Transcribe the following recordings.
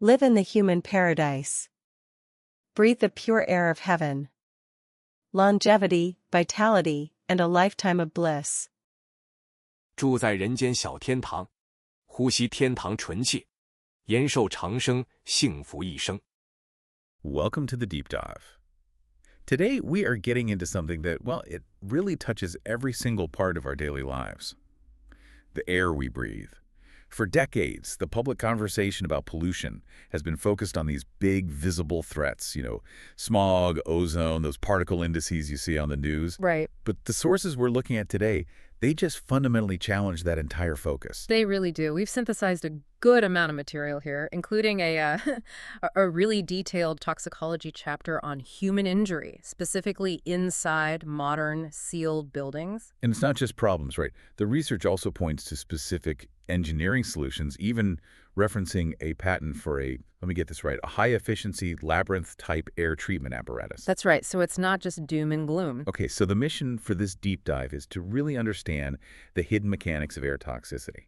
Live in the human paradise. Breathe the pure air of heaven. Longevity, vitality, and a lifetime of bliss. 住在人间小天堂，呼吸天堂纯气，延寿长生，幸福一生。 Welcome to the Deep Dive. Today, we are getting into something that, well, it really touches every single part of our daily lives. The air we breathe. For decades, the public conversation about pollution has been focused on these big, visible threats, smog, ozone, those particle indices you see on the news. Right. But the sources we're looking at today, they just fundamentally challenge that entire focus. They really do. We've synthesized a good amount of material here, including a really detailed toxicology chapter on human injury, specifically inside modern sealed buildings. And it's not just problems, right? The research also points to specific engineering solutions, even referencing a patent for a high-efficiency labyrinth-type air treatment apparatus. That's right. So it's not just doom and gloom. Okay, so the mission for this deep dive is to really understand the hidden mechanics of air toxicity.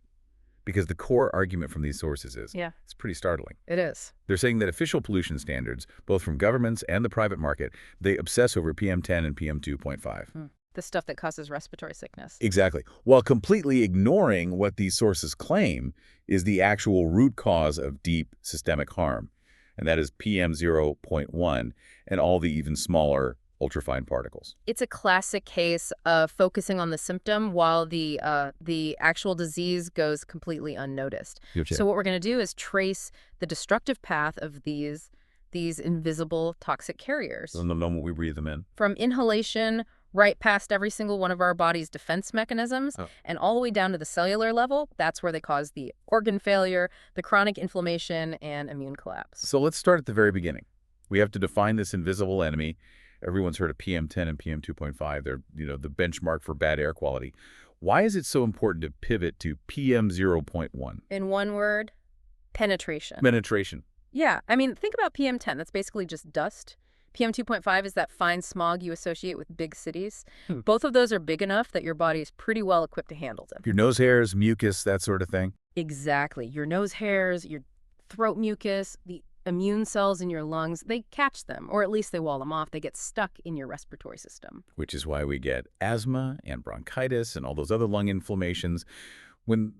Because the core argument from these sources is, it's pretty startling. It is. They're saying that official pollution standards, both from governments and the private market, they obsess over PM10 and PM2.5. The stuff that causes respiratory sickness. Exactly. While completely ignoring what these sources claim is the actual root cause of deep systemic harm, and that is PM0.1 and all the even smaller ultrafine particles. It's a classic case of focusing on the symptom while the actual disease goes completely unnoticed. So what we're going to do is trace the destructive path of these invisible toxic carriers. The moment we breathe them in. From inhalation right past every single one of our body's defense mechanisms and all the way down to the cellular level, that's where they cause the organ failure, the chronic inflammation, and immune collapse. So let's start at the very beginning. We have to define this invisible enemy. Everyone's heard of PM10 and PM2.5. They're, the benchmark for bad air quality. Why is it so important to pivot to PM0.1? In one word, penetration. Penetration. Yeah. I mean, think about PM10. That's basically just dust. PM2.5 is that fine smog you associate with big cities. Both of those are big enough that your body is pretty well equipped to handle them. Your nose hairs, mucus, that sort of thing? Exactly. Your nose hairs, your throat mucus, the immune cells in your lungs, they catch them, or at least they wall them off. They get stuck in your respiratory system. Which is why we get asthma and bronchitis and all those other lung inflammations when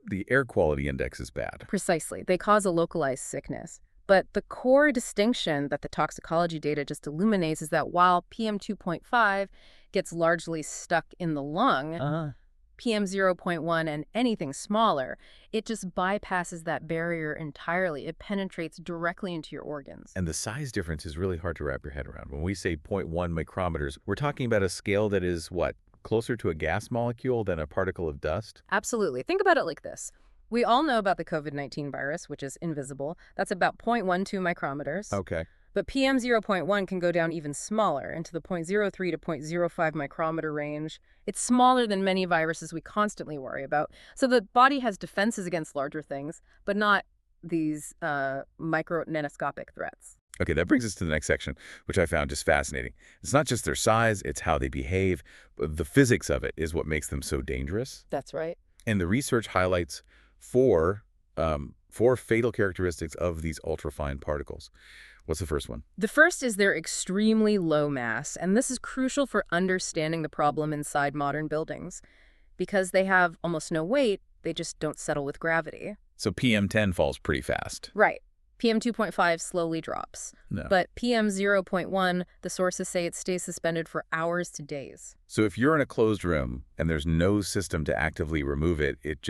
the air quality index is bad. Precisely. They cause a localized sickness. But the core distinction that the toxicology data just illuminates is that while PM2.5 gets largely stuck in the lung, PM0.1 and anything smaller, it just bypasses that barrier entirely. It penetrates directly into your organs. And the size difference is really hard to wrap your head around. When we say 0.1 micrometers, we're talking about a scale that is, closer to a gas molecule than a particle of dust? Absolutely. Think about it like this. We all know about the COVID-19 virus, which is invisible. That's about 0.12 micrometers. Okay. But PM0.1 can go down even smaller, into the 0.03 to 0.05 micrometer range. It's smaller than many viruses we constantly worry about. So the body has defenses against larger things, but not these micro-nanoscopic threats. Okay, that brings us to the next section, which I found just fascinating. It's not just their size, it's how they behave. The physics of it is what makes them so dangerous. That's right. And the research highlights four fatal characteristics of these ultrafine particles. What's the first one? The first is their extremely low mass, and this is crucial for understanding the problem inside modern buildings. Because they have almost no weight, they just don't settle with gravity. So PM10 falls pretty fast. Right. PM2.5 slowly drops. No. But PM0.1, the sources say it stays suspended for hours to days. So if you're in a closed room and there's no system to actively remove it, it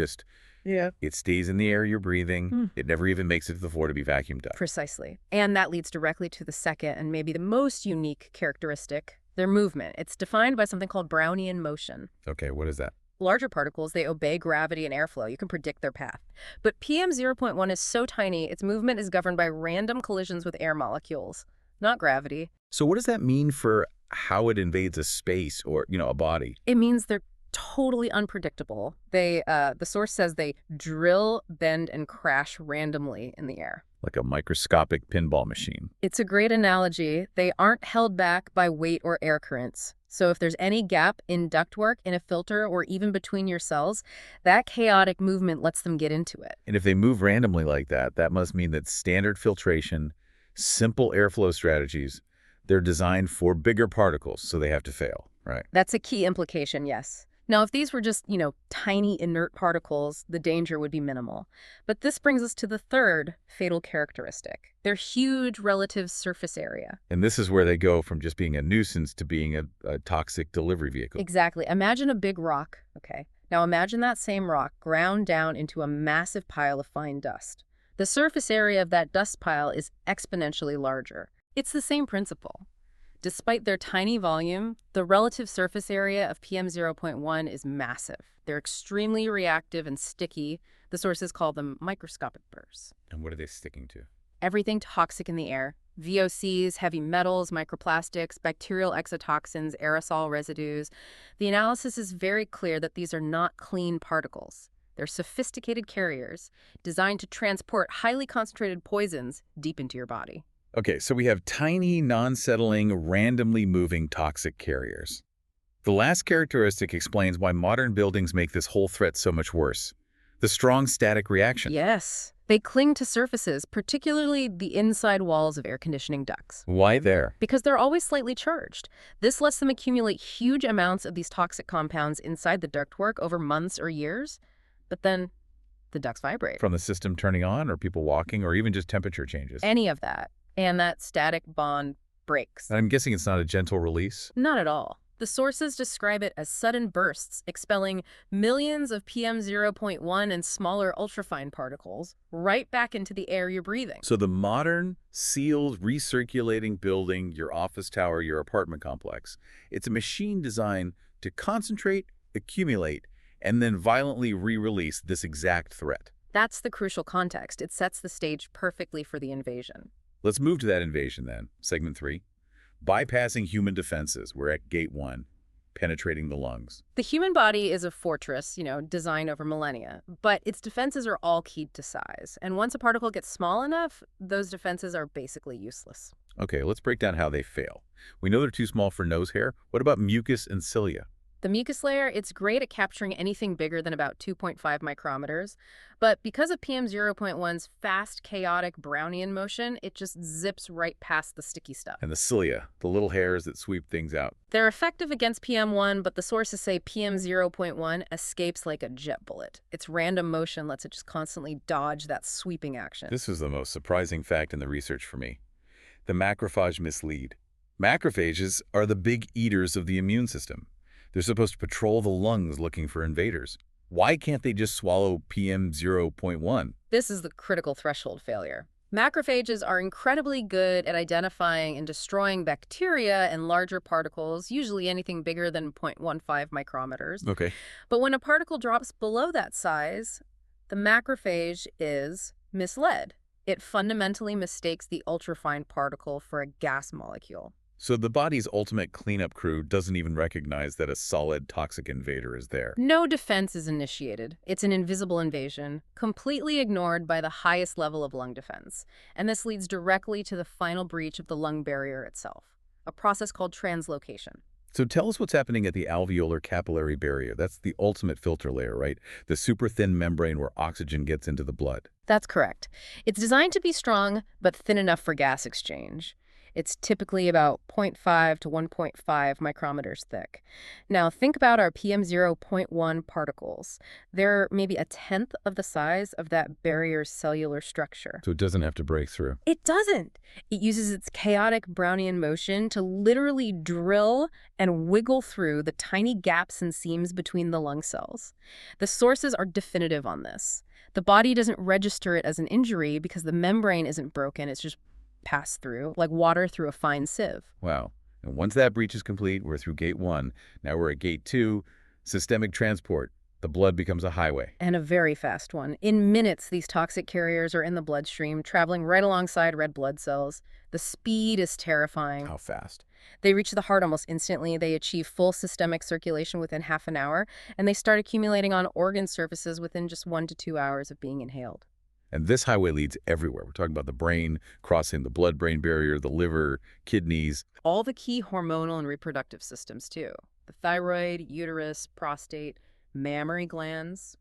stays in the air you're breathing. It never even makes it to the floor to be vacuumed up. Precisely. And that leads directly to the second and maybe the most unique characteristic, their movement. It's defined by something called Brownian motion. Okay, what is that? Larger particles, they obey gravity and airflow. You can predict their path. But PM0.1 is so tiny, its movement is governed by random collisions with air molecules, not gravity. So what does that mean for how it invades a space or, a body? It means they're totally unpredictable. The source says they drill, bend, and crash randomly in the air. like a microscopic pinball machine. It's a great analogy. They aren't held back by weight or air currents. So if there's any gap in ductwork, in a filter, or even between your cells, that chaotic movement lets them get into it. And if they move randomly like that, that must mean that standard filtration, simple airflow strategies, they're designed for bigger particles, so they have to fail, right? That's a key implication, yes. Now, if these were just, tiny inert particles, the danger would be minimal. But this brings us to the third fatal characteristic, their huge relative surface area. And this is where they go from just being a nuisance to being a toxic delivery vehicle. Exactly. Imagine a big rock, okay? Now imagine that same rock ground down into a massive pile of fine dust. The surface area of that dust pile is exponentially larger. It's the same principle. Despite their tiny volume, the relative surface area of PM0.1 is massive. They're extremely reactive and sticky. The sources call them microscopic burrs. And what are they sticking to? Everything toxic in the air. VOCs, heavy metals, microplastics, bacterial exotoxins, aerosol residues. The analysis is very clear that these are not clean particles. They're sophisticated carriers designed to transport highly concentrated poisons deep into your body. Okay, so we have tiny, non-settling, randomly moving toxic carriers. The last characteristic explains why modern buildings make this whole threat so much worse. The strong static reaction. Yes. They cling to surfaces, particularly the inside walls of air conditioning ducts. Why there? Because they're always slightly charged. This lets them accumulate huge amounts of these toxic compounds inside the ductwork over months or years. But then the ducts vibrate. From the system turning on, or people walking, or even just temperature changes? Any of that. And that static bond breaks. And I'm guessing it's not a gentle release? Not at all. The sources describe it as sudden bursts, expelling millions of PM0.1 and smaller ultrafine particles right back into the air you're breathing. So the modern, sealed, recirculating building, your office tower, your apartment complex, it's a machine designed to concentrate, accumulate, and then violently re-release this exact threat. That's the crucial context. It sets the stage perfectly for the invasion. Let's move to that invasion then. Segment 3. Bypassing human defenses. We're at gate 1, penetrating the lungs. The human body is a fortress, designed over millennia, but its defenses are all keyed to size. And once a particle gets small enough, those defenses are basically useless. Okay, let's break down how they fail. We know they're too small for nose hair. What about mucus and cilia? The mucus layer, it's great at capturing anything bigger than about 2.5 micrometers, but because of PM0.1's fast, chaotic Brownian motion, it just zips right past the sticky stuff. And the cilia, the little hairs that sweep things out. They're effective against PM1, but the sources say PM0.1 escapes like a jet bullet. Its random motion lets it just constantly dodge that sweeping action. This was the most surprising fact in the research for me. The macrophage mislead. Macrophages are the big eaters of the immune system. They're supposed to patrol the lungs looking for invaders. Why can't they just swallow PM0.1? This is the critical threshold failure. Macrophages are incredibly good at identifying and destroying bacteria and larger particles, usually anything bigger than 0.15 micrometers. Okay. But when a particle drops below that size, the macrophage is misled. It fundamentally mistakes the ultrafine particle for a gas molecule. So the body's ultimate cleanup crew doesn't even recognize that a solid toxic invader is there. No defense is initiated. It's an invisible invasion, completely ignored by the highest level of lung defense. And this leads directly to the final breach of the lung barrier itself, a process called translocation. So tell us what's happening at the alveolar capillary barrier. That's the ultimate filter layer, right? The super thin membrane where oxygen gets into the blood. That's correct. It's designed to be strong, but thin enough for gas exchange. It's typically about 0.5 to 1.5 micrometers thick. Now, think about our PM0.1 particles. They're maybe a tenth of the size of that barrier's cellular structure. So it doesn't have to break through. It doesn't. It uses its chaotic Brownian motion to literally drill and wiggle through the tiny gaps and seams between the lung cells. The sources are definitive on this. The body doesn't register it as an injury because the membrane isn't broken. It's just pass through, like water through a fine sieve. Wow. And once that breach is complete, we're through gate 1. Now we're at gate 2, systemic transport. The blood becomes a highway. And a very fast one. In minutes, these toxic carriers are in the bloodstream, traveling right alongside red blood cells. The speed is terrifying. How fast? They reach the heart almost instantly. They achieve full systemic circulation within half an hour, and they start accumulating on organ surfaces within just 1 to 2 hours of being inhaled. And this highway leads everywhere. We're talking about the brain, crossing the blood-brain barrier, the liver, kidneys. All the key hormonal and reproductive systems, too. The thyroid, uterus, prostate, mammary glands.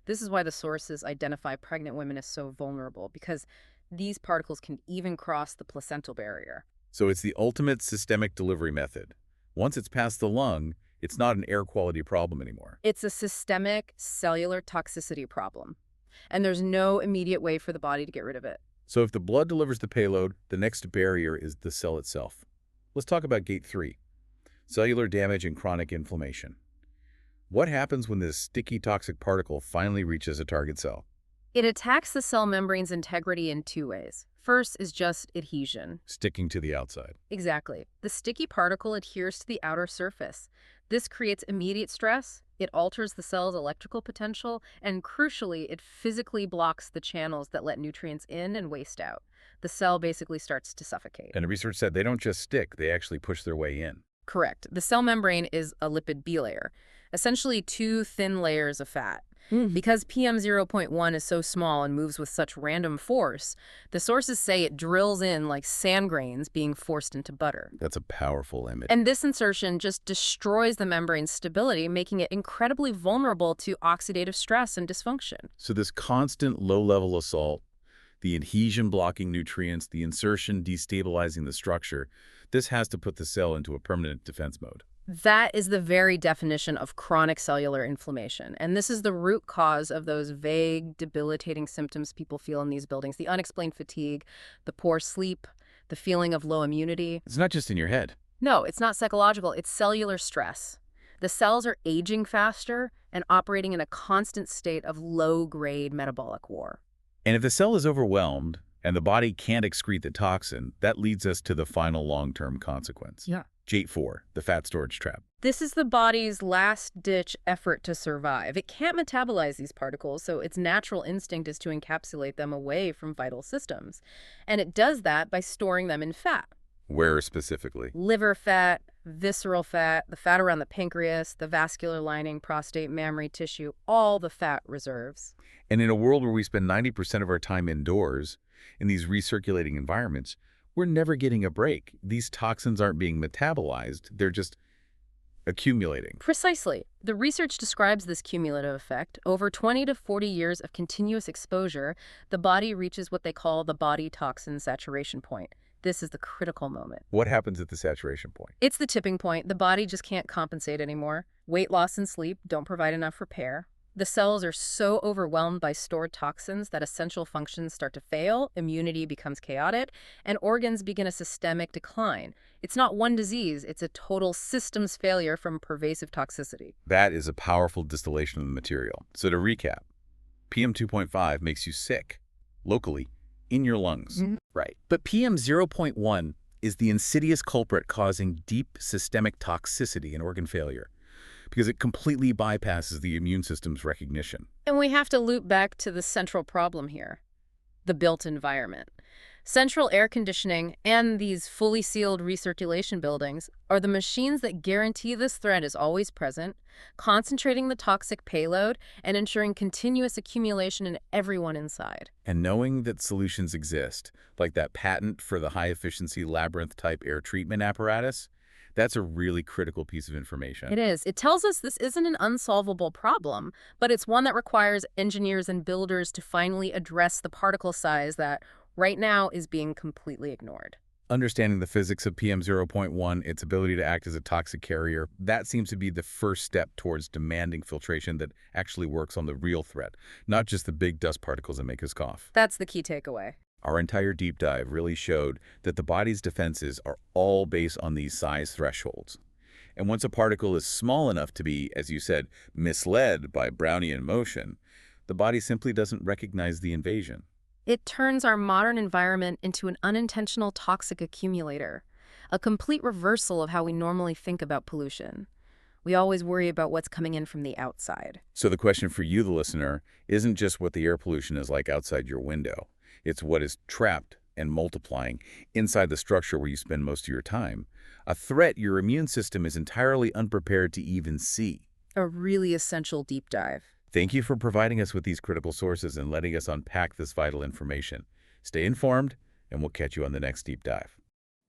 This is why the sources identify pregnant women as so vulnerable, because these particles can even cross the placental barrier. So it's the ultimate systemic delivery method. Once it's past the lung, it's not an air quality problem anymore. It's a systemic cellular toxicity problem, and there's no immediate way for the body to get rid of it. So if the blood delivers the payload, the next barrier is the cell itself. Let's talk about gate 3, cellular damage and chronic inflammation. What happens when this sticky toxic particle finally reaches a target cell? It attacks the cell membrane's integrity in 2 ways. First is just adhesion. Sticking to the outside. Exactly. The sticky particle adheres to the outer surface. This creates immediate stress, it alters the cell's electrical potential, and crucially, it physically blocks the channels that let nutrients in and waste out. The cell basically starts to suffocate. And the research said they don't just stick, they actually push their way in. Correct. The cell membrane is a lipid bilayer, essentially 2 thin layers of fat. Because PM0.1 is so small and moves with such random force, the sources say it drills in like sand grains being forced into butter. That's a powerful image. And this insertion just destroys the membrane's stability, making it incredibly vulnerable to oxidative stress and dysfunction. So this constant low-level assault, the adhesion blocking nutrients, the insertion destabilizing the structure, this has to put the cell into a permanent defense mode. That is the very definition of chronic cellular inflammation. And this is the root cause of those vague, debilitating symptoms people feel in these buildings. The unexplained fatigue, the poor sleep, the feeling of low immunity. It's not just in your head. No, it's not psychological. It's cellular stress. The cells are aging faster and operating in a constant state of low-grade metabolic war. And if the cell is overwhelmed and the body can't excrete the toxin, that leads us to the final long-term consequence. Yeah. Gate 4, the fat storage trap. This is the body's last-ditch effort to survive. It can't metabolize these particles, so its natural instinct is to encapsulate them away from vital systems. And it does that by storing them in fat. Where specifically? Liver fat, visceral fat, the fat around the pancreas, the vascular lining, prostate, mammary tissue, all the fat reserves. And in a world where we spend 90% of our time indoors, in these recirculating environments, we're never getting a break. These toxins aren't being metabolized, they're just accumulating. Precisely. The research describes this cumulative effect. Over 20 to 40 years of continuous exposure, the body reaches what they call the body toxin saturation point. This is the critical moment. What happens at the saturation point? It's the tipping point. The body just can't compensate anymore. Weight loss and sleep don't provide enough repair. The cells are so overwhelmed by stored toxins that essential functions start to fail, immunity becomes chaotic, and organs begin a systemic decline. It's not one disease, it's a total systems failure from pervasive toxicity. That is a powerful distillation of the material. So to recap, PM2.5 makes you sick, locally, in your lungs. Right. But PM0.1 is the insidious culprit causing deep systemic toxicity and organ failure, because it completely bypasses the immune system's recognition. And we have to loop back to the central problem here, the built environment. Central air conditioning and these fully sealed recirculation buildings are the machines that guarantee this threat is always present, concentrating the toxic payload and ensuring continuous accumulation in everyone inside. And knowing that solutions exist, like that patent for the high-efficiency labyrinth-type air treatment apparatus, that's a really critical piece of information. It is. It tells us this isn't an unsolvable problem, but it's one that requires engineers and builders to finally address the particle size that right now is being completely ignored. Understanding the physics of PM0.1, its ability to act as a toxic carrier, that seems to be the first step towards demanding filtration that actually works on the real threat, not just the big dust particles that make us cough. That's the key takeaway. Our entire deep dive really showed that the body's defenses are all based on these size thresholds. And once a particle is small enough to be, as you said, misled by Brownian motion, the body simply doesn't recognize the invasion. It turns our modern environment into an unintentional toxic accumulator, a complete reversal of how we normally think about pollution. We always worry about what's coming in from the outside. So the question for you, the listener, isn't just what the air pollution is like outside your window. It's what is trapped and multiplying inside the structure where you spend most of your time. A threat your immune system is entirely unprepared to even see. A really essential deep dive. Thank you for providing us with these critical sources and letting us unpack this vital information. Stay informed, and we'll catch you on the next deep dive.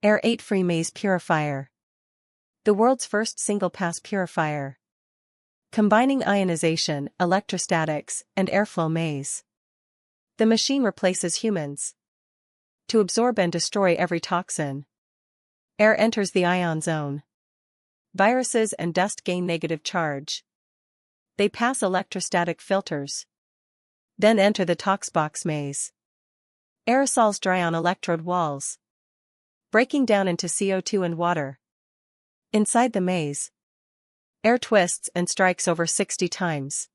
Air 8-free maze purifier. The world's first single-pass purifier. Combining ionization, electrostatics, and airflow maze. The machine replaces humans. To absorb and destroy every toxin. Air enters the ion zone. Viruses and dust gain negative charge. They pass electrostatic filters. Then enter the Toxbox maze. Aerosols dry on electrode walls, breaking down into CO2 and water. Inside the maze, air twists and strikes over 60 times.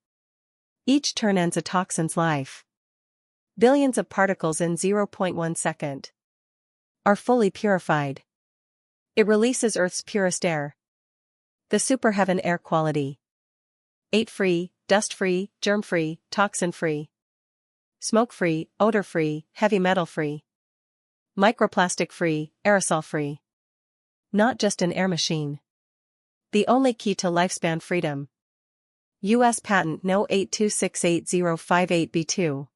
Each turn ends a toxin's life. Billions of particles in 0.1 second are fully purified. It releases Earth's purest air. The superheaven air quality. 8-free, dust-free, germ-free, toxin-free. Smoke-free, odor-free, heavy metal-free. Microplastic-free, aerosol-free. Not just an air machine. The only key to lifespan freedom. U.S. Patent No. 8268058B2.